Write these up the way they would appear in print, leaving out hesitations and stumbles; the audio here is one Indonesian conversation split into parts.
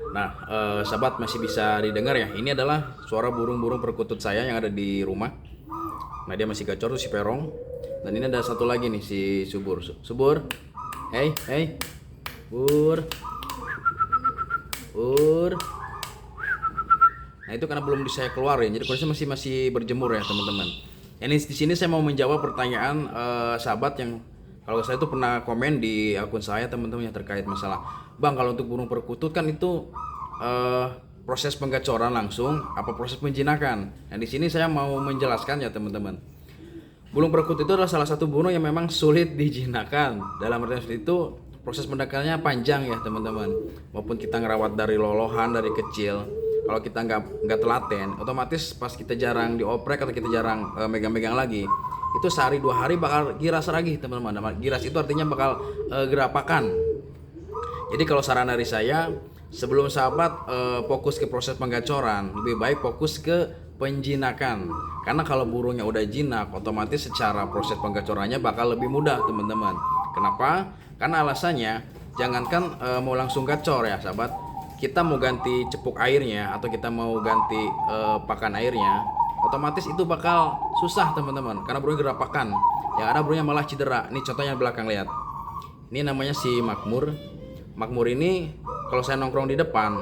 Nah, sahabat masih bisa didengar ya. Ini adalah suara burung-burung perkutut saya yang ada di rumah. Nah, dia masih gacor tuh si Perong. Dan ini ada satu lagi nih si Subur. Subur. Hey, hey. Bur. Bur. Nah, itu karena belum saya keluarin. Jadi kondisinya masih berjemur ya, teman-teman. Ini di sini saya mau menjawab pertanyaan sahabat yang kalau saya itu pernah komen di akun saya, teman-teman, yang terkait masalah, Bang, kalau untuk burung perkutut kan itu proses penggacoran langsung apa proses penjinakan. Nah, di sini saya mau menjelaskan ya, teman-teman. Burung perkutut itu adalah salah satu burung yang memang sulit dijinakkan. Dalam artian itu proses pendakannya panjang ya, teman-teman. Maupun kita ngerawat dari lolohan dari kecil. Kalau kita nggak telaten, otomatis pas kita jarang dioprek atau kita jarang megang-megang lagi, itu sehari 2 hari bakal giras lagi, teman-teman. Giras itu artinya bakal gerapakan. Jadi kalau saran dari saya, sebelum sahabat fokus ke proses penggacoran, lebih baik fokus ke penjinakan. Karena kalau burungnya udah jinak, otomatis secara proses penggacorannya bakal lebih mudah, teman-teman. Kenapa? Karena alasannya, jangankan mau langsung gacor ya, sahabat. Kita mau ganti cepuk airnya atau kita mau ganti pakan airnya, otomatis itu bakal susah, teman-teman. Karena burungnya gerapakan. Yang ada burungnya malah cedera. Nih contohnya di belakang, lihat. Ini namanya si Makmur. Makmur ini kalau saya nongkrong di depan,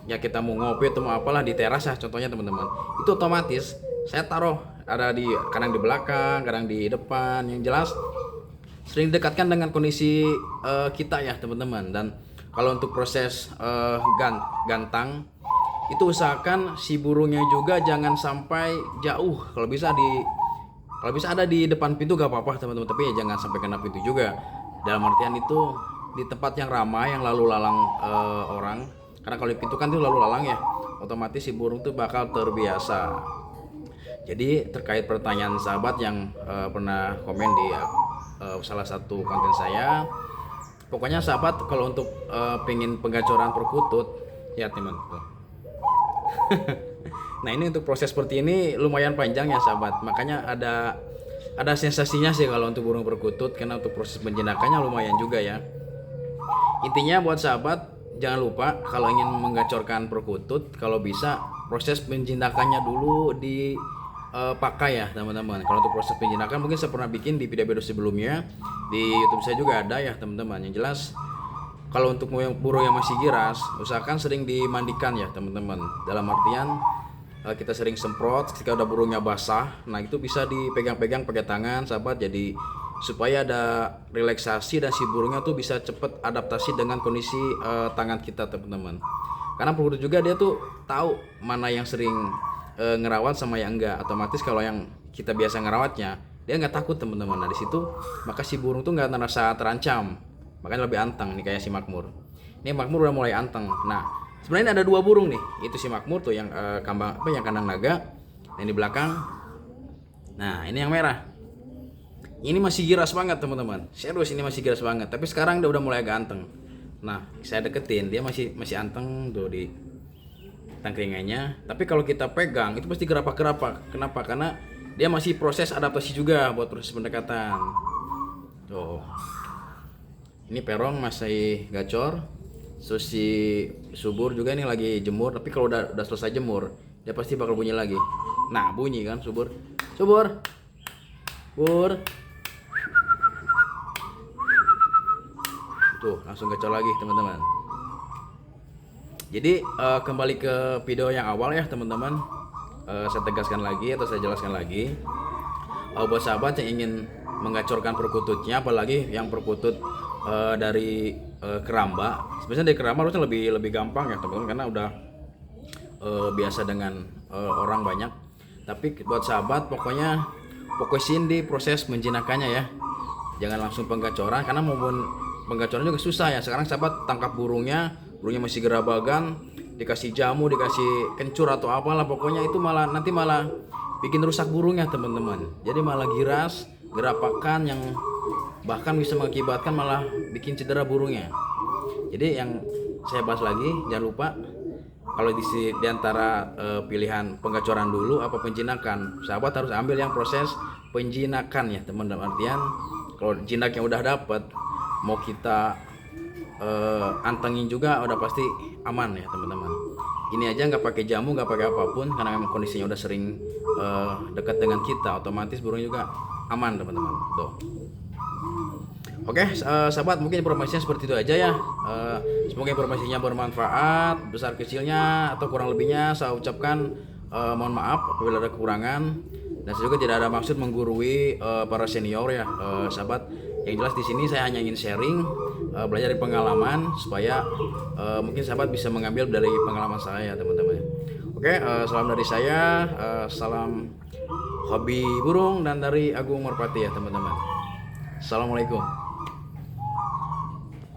ya kita mau ngopi atau mau apalah di teras ya contohnya, teman-teman, itu otomatis saya taruh ada di kadang di belakang, kadang di depan, yang jelas sering dekatkan dengan kondisi kita ya, teman-teman. Dan kalau untuk proses gantang itu usahakan si burungnya juga jangan sampai jauh. Kalau bisa ada di depan pintu gak apa-apa, teman-teman, tapi ya jangan sampai kena pintu juga. Dalam artian itu di tempat yang ramai, yang lalu lalang orang. Karena kalau di pintu kan itu lalu lalang ya, otomatis si burung tuh bakal terbiasa. Jadi terkait pertanyaan sahabat yang pernah komen di salah satu konten saya, pokoknya sahabat kalau untuk pengen penggacoran perkutut ya, teman. Nah, ini untuk proses seperti ini lumayan panjang ya, sahabat. Makanya ada sensasinya sih kalau untuk burung perkutut, karena untuk proses penjinakannya lumayan juga ya. Intinya buat sahabat, jangan lupa kalau ingin menggacorkan perkutut, kalau bisa proses penjinakannya dulu dipakai ya, teman-teman. Kalau untuk proses penjinakan mungkin saya pernah bikin di video-video sebelumnya, di YouTube saya juga ada ya, teman-teman. Yang jelas kalau untuk burung yang masih giras, usahakan sering dimandikan ya, teman-teman. Dalam artian kita sering semprot ketika udah burungnya basah. Nah, itu bisa dipegang-pegang pakai tangan, sahabat. Jadi supaya ada relaksasi dan si burungnya tuh bisa cepet adaptasi dengan kondisi tangan kita, teman-teman. Karena perkutut juga dia tuh tahu mana yang sering ngerawat sama yang enggak. Otomatis kalau yang kita biasa ngerawatnya, dia nggak takut, teman-teman. Nah, di situ maka si burung tuh nggak merasa terancam. Makanya lebih anteng nih, kayak si Makmur. Ini Makmur udah mulai anteng. Nah, sebenarnya ada 2 burung nih. Itu si Makmur tuh yang yang kandang naga, yang di belakang. Nah, ini yang merah. Ini masih giras banget, teman-teman. Serius, ini masih giras banget. Tapi sekarang dia udah mulai agak anteng. Nah, saya deketin, dia masih anteng tuh di tangkringannya. Tapi kalau kita pegang itu pasti gerapak-gerapak. Kenapa? Karena dia masih proses adaptasi juga buat proses pendekatan. Tuh. Ini Perong masih gacor. Terus si Subur juga ini lagi jemur. Tapi kalau udah selesai jemur, dia pasti bakal bunyi lagi. Nah, bunyi kan Subur. Subur. Bur. Tuh, langsung gacor lagi, teman-teman. Jadi kembali ke video yang awal ya, teman-teman. Saya tegaskan lagi atau saya jelaskan lagi. Buat sahabat yang ingin menggacorkan perkututnya, apalagi yang perkutut dari keramba. Sebenarnya dari keramba harusnya lebih gampang ya, teman-teman, karena udah biasa dengan orang banyak. Tapi buat sahabat pokoknya fokusin di proses menjinakannya ya. Jangan langsung penggacoran, karena maupun penggacoran juga susah ya. Sekarang sahabat tangkap burungnya masih gerabagan, dikasih jamu, dikasih kencur atau apalah, pokoknya itu nanti malah bikin rusak burungnya, teman-teman. Jadi malah giras, gerapakan yang bahkan bisa mengakibatkan malah bikin cedera burungnya. Jadi yang saya bahas lagi, jangan lupa kalau di antara pilihan penggacoran dulu apa penjinakan, sahabat harus ambil yang proses penjinakan ya, teman. Dalam artian kalau jinaknya udah dapet, mau kita antengin juga udah pasti aman ya teman-teman. Ini aja nggak pakai jamu, nggak pakai apapun, karena memang kondisinya udah sering dekat dengan kita, otomatis burung juga aman teman-teman. Tuh. Oke, sahabat, mungkin informasinya seperti itu aja ya. Semoga informasinya bermanfaat, besar kecilnya atau kurang lebihnya saya ucapkan mohon maaf apabila ada kekurangan. Dan saya juga tidak ada maksud menggurui para senior ya, sahabat. Yang jelas di sini saya hanya ingin sharing, belajar dari pengalaman supaya mungkin sahabat bisa mengambil dari pengalaman saya teman-teman. Oke, salam dari saya, salam hobi burung dan dari Agung Merpati ya teman-teman. Assalamualaikum.